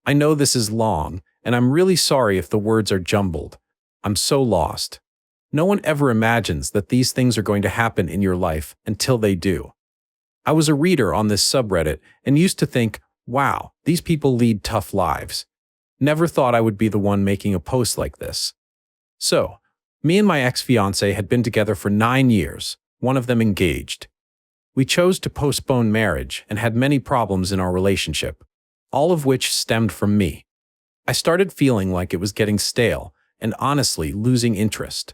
I know this is long, and I'm really sorry if the words are jumbled. I'm so lost. No one ever imagines that these things are going to happen in your life until they do. I was a reader on this subreddit and used to think, wow, these people lead tough lives. Never thought I would be the one making a post like this. So, me and my ex-fiancé had been together for 9 years, one of them engaged. We chose to postpone marriage and had many problems in our relationship, all of which stemmed from me. I started feeling like it was getting stale and honestly losing interest.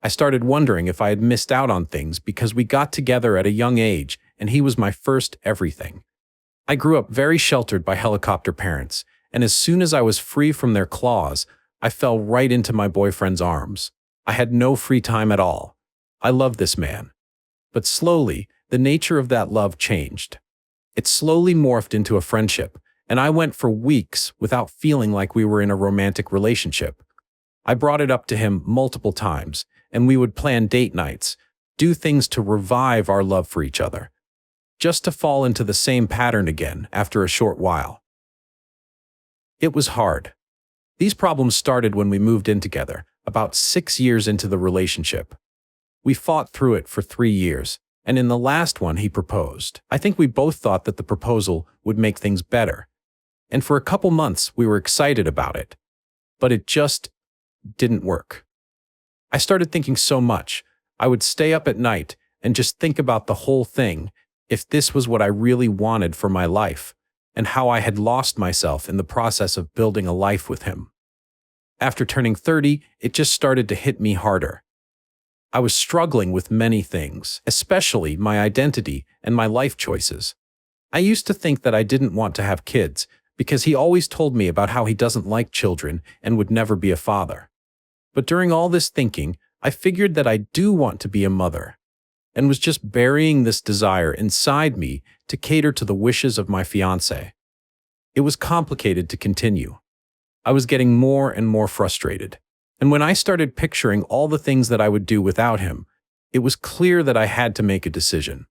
I started wondering if I had missed out on things because we got together at a young age and he was my first everything. I grew up very sheltered by helicopter parents, and as soon as I was free from their claws, I fell right into my boyfriend's arms. I had no free time at all. I loved this man. But slowly, the nature of that love changed. It slowly morphed into a friendship, and I went for weeks without feeling like we were in a romantic relationship. I brought it up to him multiple times, and we would plan date nights, do things to revive our love for each other, just to fall into the same pattern again after a short while. It was hard. These problems started when we moved in together, about 6 years into the relationship. We fought through it for 3 years, and in the last one he proposed. I think we both thought that the proposal would make things better, and for a couple months we were excited about it. But it just didn't work. I started thinking so much. I would stay up at night and just think about the whole thing, if this was what I really wanted for my life, and how I had lost myself in the process of building a life with him. After turning 30, it just started to hit me harder. I was struggling with many things, especially my identity and my life choices. I used to think that I didn't want to have kids because he always told me about how he doesn't like children and would never be a father. But during all this thinking, I figured that I do want to be a mother, and was just burying this desire inside me to cater to the wishes of my fiancé. It was complicated to continue. I was getting more and more frustrated, and when I started picturing all the things that I would do without him, it was clear that I had to make a decision.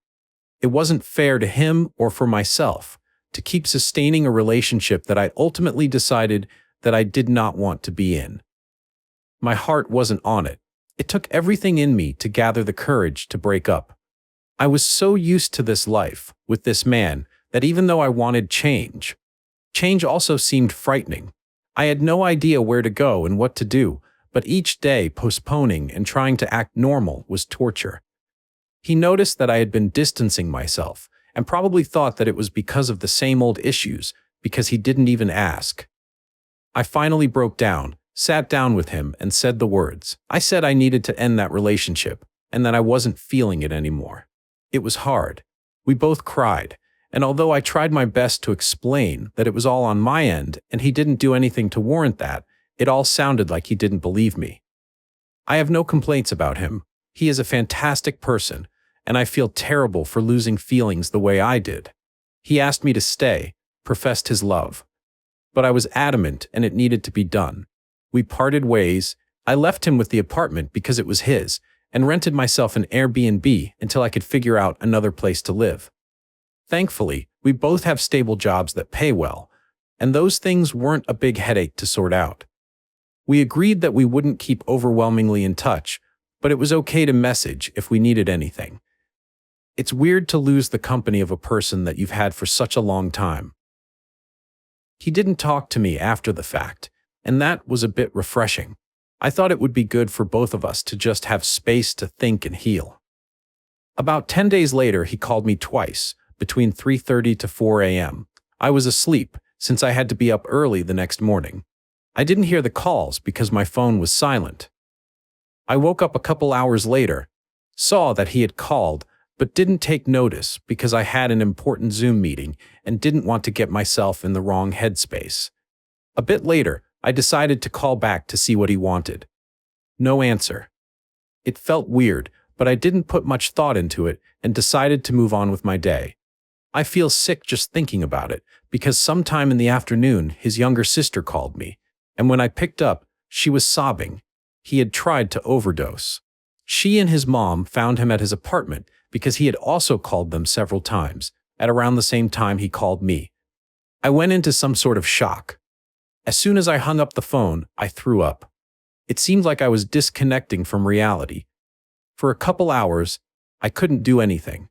It wasn't fair to him or for myself to keep sustaining a relationship that I ultimately decided that I did not want to be in. My heart wasn't on it. It took everything in me to gather the courage to break up. I was so used to this life, with this man, that even though I wanted change also seemed frightening. I had no idea where to go and what to do, but each day postponing and trying to act normal was torture. He noticed that I had been distancing myself, and probably thought that it was because of the same old issues, because he didn't even ask. I finally broke down, sat down with him, and said the words. I said I needed to end that relationship, and that I wasn't feeling it anymore. It was hard. We both cried, and although I tried my best to explain that it was all on my end and he didn't do anything to warrant that, it all sounded like he didn't believe me. I have no complaints about him. He is a fantastic person, and I feel terrible for losing feelings the way I did. He asked me to stay, professed his love. But I was adamant and it needed to be done. We parted ways. I left him with the apartment because it was his, and rented myself an Airbnb until I could figure out another place to live. Thankfully, we both have stable jobs that pay well, and those things weren't a big headache to sort out. We agreed that we wouldn't keep overwhelmingly in touch, but it was okay to message if we needed anything. It's weird to lose the company of a person that you've had for such a long time. He didn't talk to me after the fact, and that was a bit refreshing. I thought it would be good for both of us to just have space to think and heal. About 10 days later, he called me twice, between 3:30 to 4 a.m. I was asleep, since I had to be up early the next morning. I didn't hear the calls because my phone was silent. I woke up a couple hours later, saw that he had called, but didn't take notice because I had an important Zoom meeting and didn't want to get myself in the wrong headspace. A bit later, I decided to call back to see what he wanted. No answer. It felt weird, but I didn't put much thought into it and decided to move on with my day. I feel sick just thinking about it, because sometime in the afternoon his younger sister called me, and when I picked up, she was sobbing. He had tried to overdose. She and his mom found him at his apartment because he had also called them several times, at around the same time he called me. I went into some sort of shock. As soon as I hung up the phone, I threw up. It seemed like I was disconnecting from reality. For a couple hours, I couldn't do anything.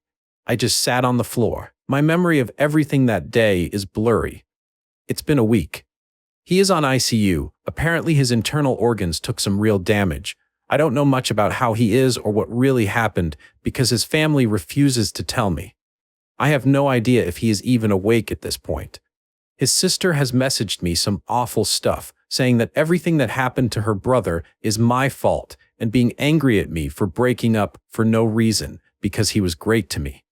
I just sat on the floor. My memory of everything that day is blurry. It's been a week. He is on ICU. Apparently his internal organs took some real damage. I don't know much about how he is or what really happened because his family refuses to tell me. I have no idea if he is even awake at this point. His sister has messaged me some awful stuff, saying that everything that happened to her brother is my fault and being angry at me for breaking up for no reason because he was great to me.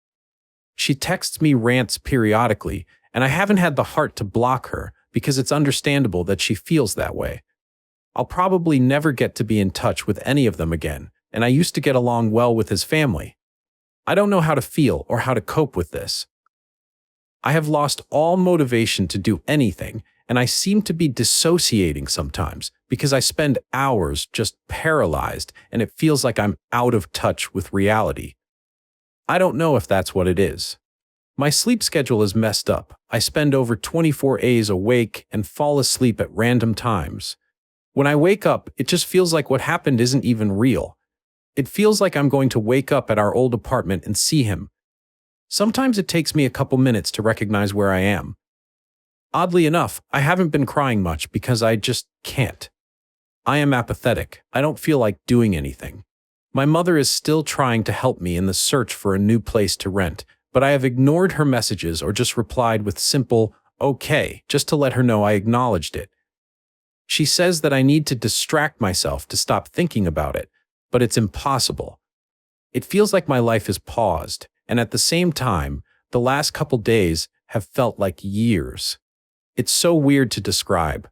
She texts me rants periodically, and I haven't had the heart to block her because it's understandable that she feels that way. I'll probably never get to be in touch with any of them again, and I used to get along well with his family. I don't know how to feel or how to cope with this. I have lost all motivation to do anything, and I seem to be dissociating sometimes because I spend hours just paralyzed and it feels like I'm out of touch with reality. I don't know if that's what it is. My sleep schedule is messed up. I spend over 24 hours awake and fall asleep at random times. When I wake up, it just feels like what happened isn't even real. It feels like I'm going to wake up at our old apartment and see him. Sometimes it takes me a couple minutes to recognize where I am. Oddly enough, I haven't been crying much because I just can't. I am apathetic. I don't feel like doing anything. My mother is still trying to help me in the search for a new place to rent, but I have ignored her messages or just replied with simple, okay, just to let her know I acknowledged it. She says that I need to distract myself to stop thinking about it, but it's impossible. It feels like my life is paused, and at the same time, the last couple days have felt like years. It's so weird to describe.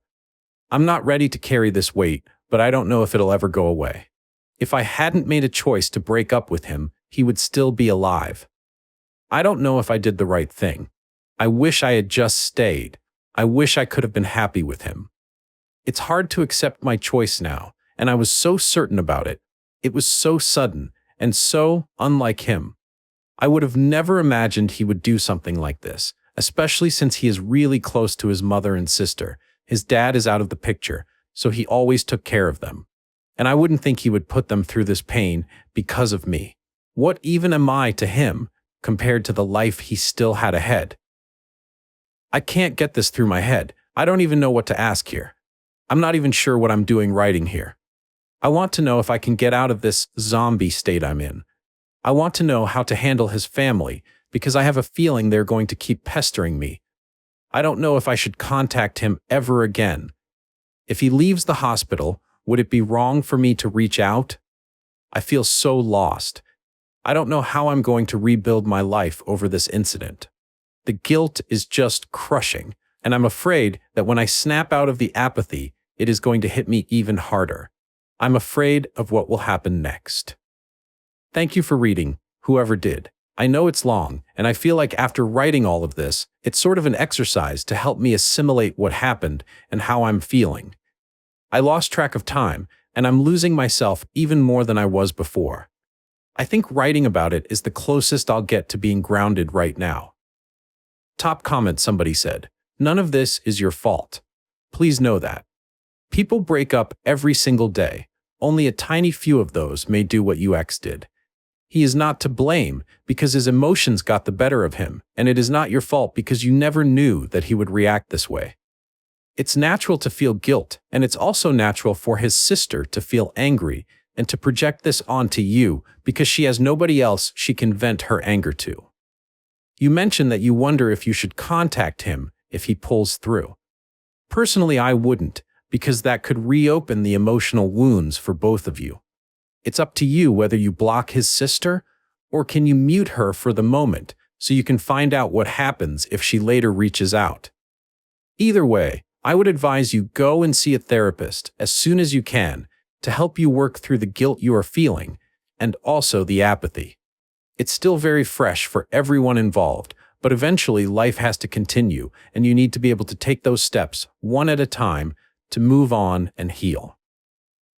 I'm not ready to carry this weight, but I don't know if it'll ever go away. If I hadn't made a choice to break up with him, he would still be alive. I don't know if I did the right thing. I wish I had just stayed. I wish I could have been happy with him. It's hard to accept my choice now, and I was so certain about it. It was so sudden, and so unlike him. I would have never imagined he would do something like this, especially since he is really close to his mother and sister. His dad is out of the picture, so he always took care of them. And I wouldn't think he would put them through this pain because of me. What even am I to him compared to the life he still had ahead? I can't get this through my head. I don't even know what to ask here. I'm not even sure what I'm doing writing here. I want to know if I can get out of this zombie state I'm in. I want to know how to handle his family because I have a feeling they're going to keep pestering me. I don't know if I should contact him ever again. If he leaves the hospital, would it be wrong for me to reach out? I feel so lost. I don't know how I'm going to rebuild my life over this incident. The guilt is just crushing, and I'm afraid that when I snap out of the apathy, it is going to hit me even harder. I'm afraid of what will happen next. Thank you for reading, whoever did. I know it's long, and I feel like after writing all of this, it's sort of an exercise to help me assimilate what happened and how I'm feeling. I lost track of time, and I'm losing myself even more than I was before. I think writing about it is the closest I'll get to being grounded right now. Top comment, somebody said, "None of this is your fault. Please know that. People break up every single day. Only a tiny few of those may do what your ex did. He is not to blame because his emotions got the better of him, and it is not your fault because you never knew that he would react this way. It's natural to feel guilt, and it's also natural for his sister to feel angry and to project this onto you because she has nobody else she can vent her anger to. You mentioned that you wonder if you should contact him if he pulls through. Personally, I wouldn't, because that could reopen the emotional wounds for both of you. It's up to you whether you block his sister or can you mute her for the moment so you can find out what happens if she later reaches out. Either way, I would advise you go and see a therapist as soon as you can to help you work through the guilt you are feeling and also the apathy. It's still very fresh for everyone involved, but eventually life has to continue and you need to be able to take those steps one at a time to move on and heal.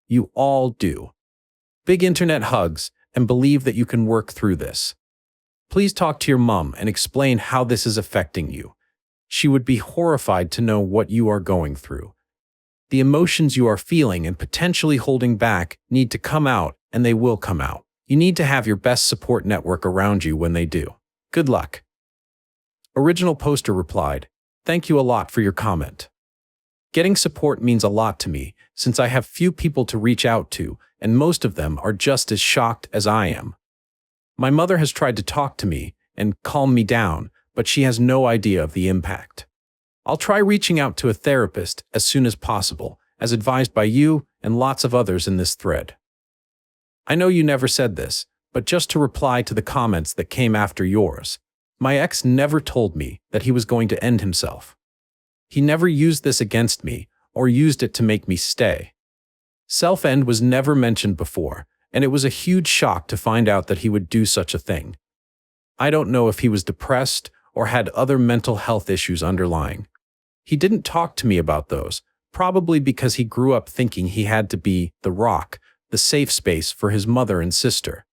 You all do. Big internet hugs and believe that you can work through this. Please talk to your mom and explain how this is affecting you. She would be horrified to know what you are going through. The emotions you are feeling and potentially holding back need to come out, and they will come out. You need to have your best support network around you when they do. Good luck. Original poster replied, "Thank you a lot for your comment. Getting support means a lot to me, since I have few people to reach out to, and most of them are just as shocked as I am. My mother has tried to talk to me and calm me down, but she has no idea of the impact. I'll try reaching out to a therapist as soon as possible, as advised by you and lots of others in this thread." I know you never said this, but just to reply to the comments that came after yours, my ex never told me that he was going to end himself. He never used this against me or used it to make me stay. Self-end was never mentioned before, and it was a huge shock to find out that he would do such a thing. I don't know if he was depressed or had other mental health issues underlying. He didn't talk to me about those, probably because he grew up thinking he had to be the rock, the safe space for his mother and sister.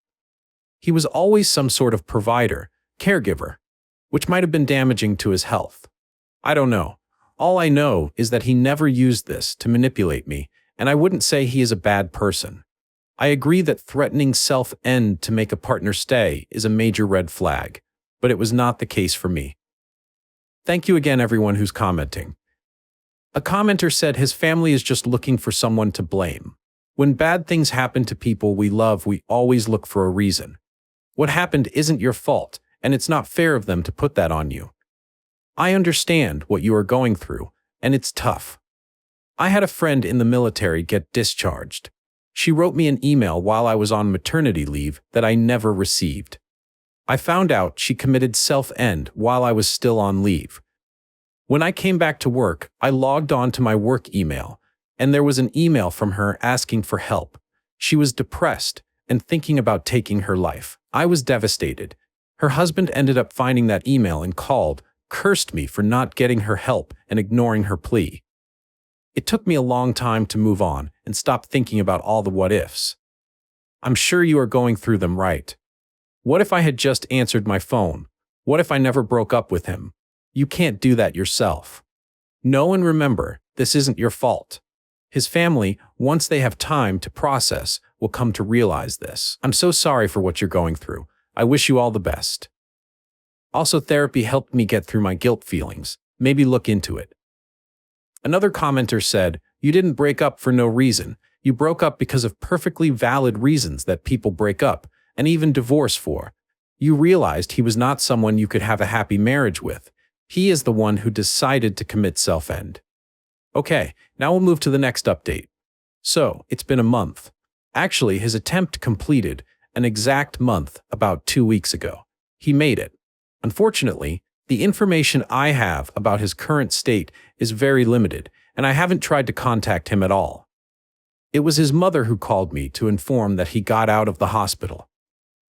He was always some sort of provider, caregiver, which might have been damaging to his health. I don't know. All I know is that he never used this to manipulate me, and I wouldn't say he is a bad person. I agree that threatening self-end to make a partner stay is a major red flag, but it was not the case for me. Thank you again, everyone who's commenting. A commenter said his family is just looking for someone to blame. When bad things happen to people we love, we always look for a reason. What happened isn't your fault, and it's not fair of them to put that on you. I understand what you are going through, and it's tough. I had a friend in the military get discharged. She wrote me an email while I was on maternity leave that I never received. I found out she committed self-end while I was still on leave. When I came back to work, I logged on to my work email, and there was an email from her asking for help. She was depressed and thinking about taking her life. I was devastated. Her husband ended up finding that email and called, cursed me for not getting her help and ignoring her plea. It took me a long time to move on and stop thinking about all the what-ifs. I'm sure you are going through them, right? What if I had just answered my phone? What if I never broke up with him? You can't do that yourself. Know and remember, this isn't your fault. His family, once they have time to process, will come to realize this. I'm so sorry for what you're going through. I wish you all the best. Also, therapy helped me get through my guilt feelings. Maybe look into it. Another commenter said, "You didn't break up for no reason. You broke up because of perfectly valid reasons that people break up, and even divorce for. You realized he was not someone you could have a happy marriage with. He is the one who decided to commit self-end." Okay, now we'll move to the next update. So, it's been a month. Actually, his attempt completed an exact month about 2 weeks ago. He made it. Unfortunately, the information I have about his current state is very limited, and I haven't tried to contact him at all. It was his mother who called me to inform that he got out of the hospital.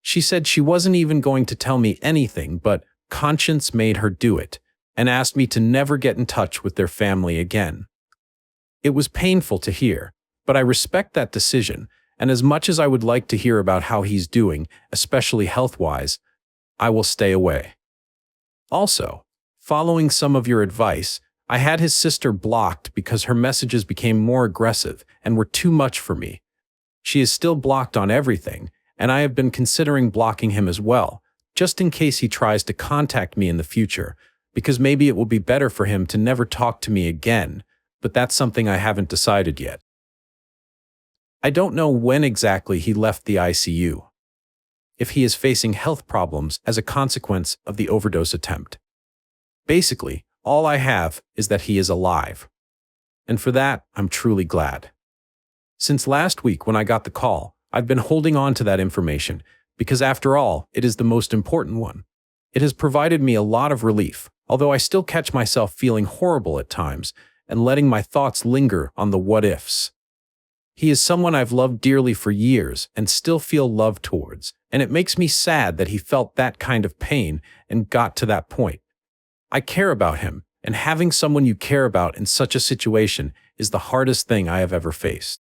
She said she wasn't even going to tell me anything, but conscience made her do it, and asked me to never get in touch with their family again. It was painful to hear, but I respect that decision, and as much as I would like to hear about how he's doing, especially health-wise, I will stay away. Also, following some of your advice, I had his sister blocked because her messages became more aggressive and were too much for me. She is still blocked on everything, and I have been considering blocking him as well, just in case he tries to contact me in the future, because maybe it will be better for him to never talk to me again, but that's something I haven't decided yet. I don't know when exactly he left the ICU. If he is facing health problems as a consequence of the overdose attempt. Basically, all I have is that he is alive. And for that, I'm truly glad. Since last week when I got the call, I've been holding on to that information because after all, it is the most important one. It has provided me a lot of relief, although I still catch myself feeling horrible at times and letting my thoughts linger on the what-ifs. He is someone I've loved dearly for years and still feel love towards, and it makes me sad that he felt that kind of pain and got to that point. I care about him, and having someone you care about in such a situation is the hardest thing I have ever faced.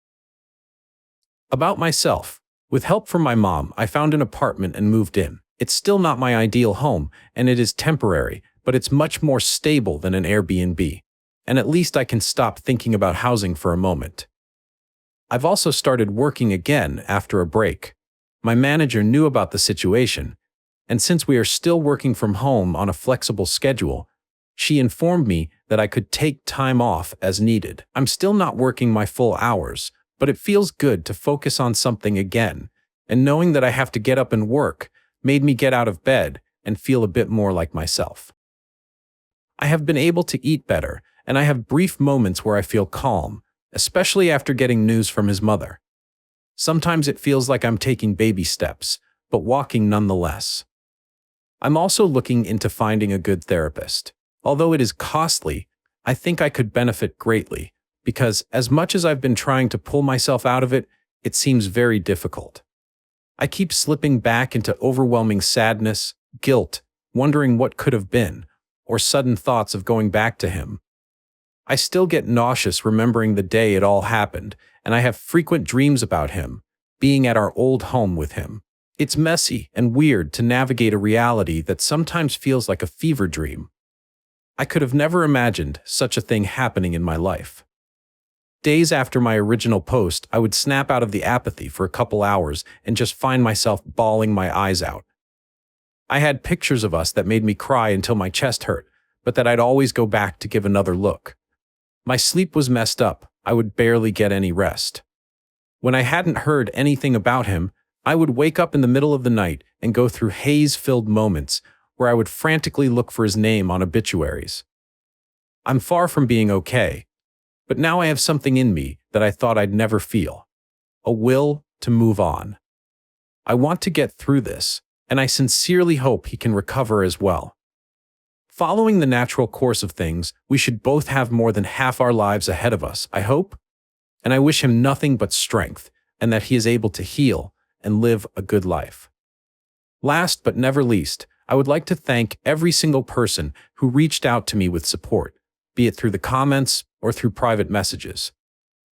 About myself. With help from my mom, I found an apartment and moved in. It's still not my ideal home, and it is temporary, but it's much more stable than an Airbnb. and at least I can stop thinking about housing for a moment. I've also started working again after a break. My manager knew about the situation, and since we are still working from home on a flexible schedule, she informed me that I could take time off as needed. I'm still not working my full hours, but it feels good to focus on something again, and knowing that I have to get up and work made me get out of bed and feel a bit more like myself. I have been able to eat better, and I have brief moments where I feel calm, especially after getting news from his mother. Sometimes it feels like I'm taking baby steps, but walking nonetheless. I'm also looking into finding a good therapist. Although it is costly, I think I could benefit greatly, because as much as I've been trying to pull myself out of it, it seems very difficult. I keep slipping back into overwhelming sadness, guilt, wondering what could have been, or sudden thoughts of going back to him. I still get nauseous remembering the day it all happened, and I have frequent dreams about him, being at our old home with him. It's messy and weird to navigate a reality that sometimes feels like a fever dream. I could have never imagined such a thing happening in my life. Days after my original post, I would snap out of the apathy for a couple hours and just find myself bawling my eyes out. I had pictures of us that made me cry until my chest hurt, but that I'd always go back to give another look. My sleep was messed up. I would barely get any rest. When I hadn't heard anything about him, I would wake up in the middle of the night and go through haze-filled moments where I would frantically look for his name on obituaries. I'm far from being okay, but now I have something in me that I thought I'd never feel. A will to move on. I want to get through this, and I sincerely hope he can recover as well. Following the natural course of things, we should both have more than half our lives ahead of us, I hope, and I wish him nothing but strength and that he is able to heal and live a good life. Last but never least, I would like to thank every single person who reached out to me with support, be it through the comments or through private messages.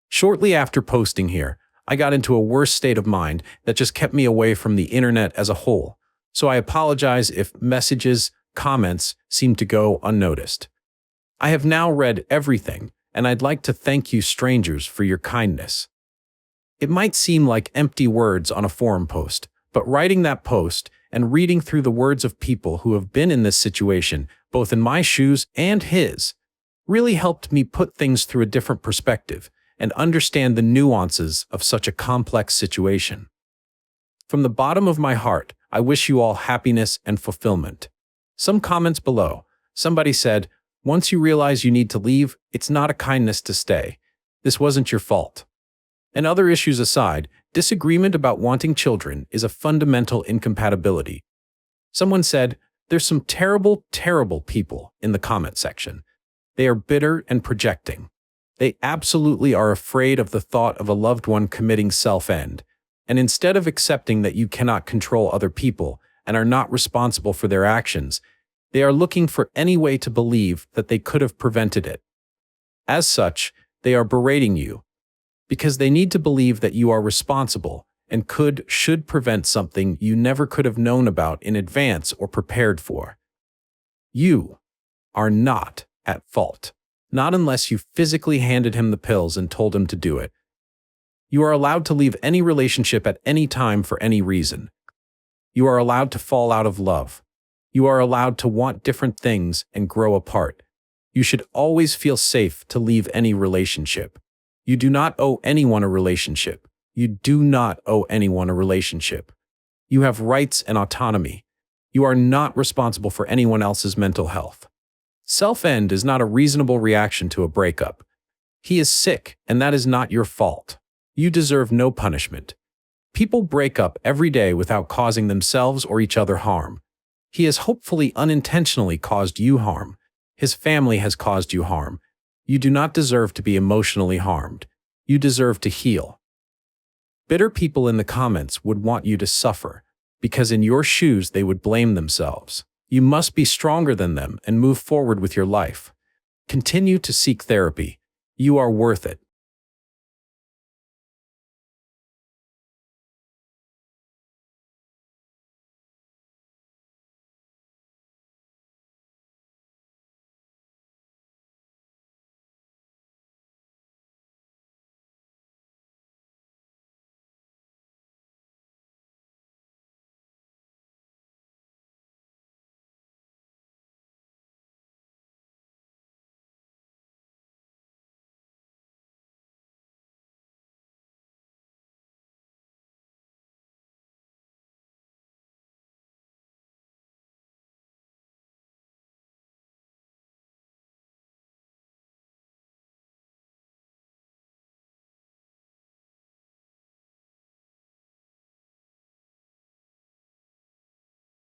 Shortly after posting here, I got into a worse state of mind that just kept me away from the internet as a whole, so I apologize if messages, comments seem to go unnoticed. I have now read everything, and I'd like to thank you strangers for your kindness. It might seem like empty words on a forum post, but writing that post and reading through the words of people who have been in this situation, both in my shoes and his, really helped me put things through a different perspective and understand the nuances of such a complex situation. From the bottom of my heart, I wish you all happiness and fulfillment. Some comments below. Somebody said, "Once you realize you need to leave, it's not a kindness to stay. This wasn't your fault." And other issues aside, disagreement about wanting children is a fundamental incompatibility. Someone said, "There's some terrible, terrible people in the comment section. They are bitter and projecting. They absolutely are afraid of the thought of a loved one committing self-end. And instead of accepting that you cannot control other people and are not responsible for their actions, they are looking for any way to believe that they could have prevented it. As such, they are berating you, because they need to believe that you are responsible and should prevent something you never could have known about in advance or prepared for. You are not at fault, not unless you physically handed him the pills and told him to do it. You are allowed to leave any relationship at any time for any reason. You are allowed to fall out of love. You are allowed to want different things and grow apart. You should always feel safe to leave any relationship. You do not owe anyone a relationship. You do not owe anyone a relationship. You have rights and autonomy. You are not responsible for anyone else's mental health. Self-end is not a reasonable reaction to a breakup. He is sick, and that is not your fault. You deserve no punishment. People break up every day without causing themselves or each other harm. He has hopefully unintentionally caused you harm. His family has caused you harm. You do not deserve to be emotionally harmed. You deserve to heal. Bitter people in the comments would want you to suffer, because in your shoes they would blame themselves. You must be stronger than them and move forward with your life. Continue to seek therapy. You are worth it.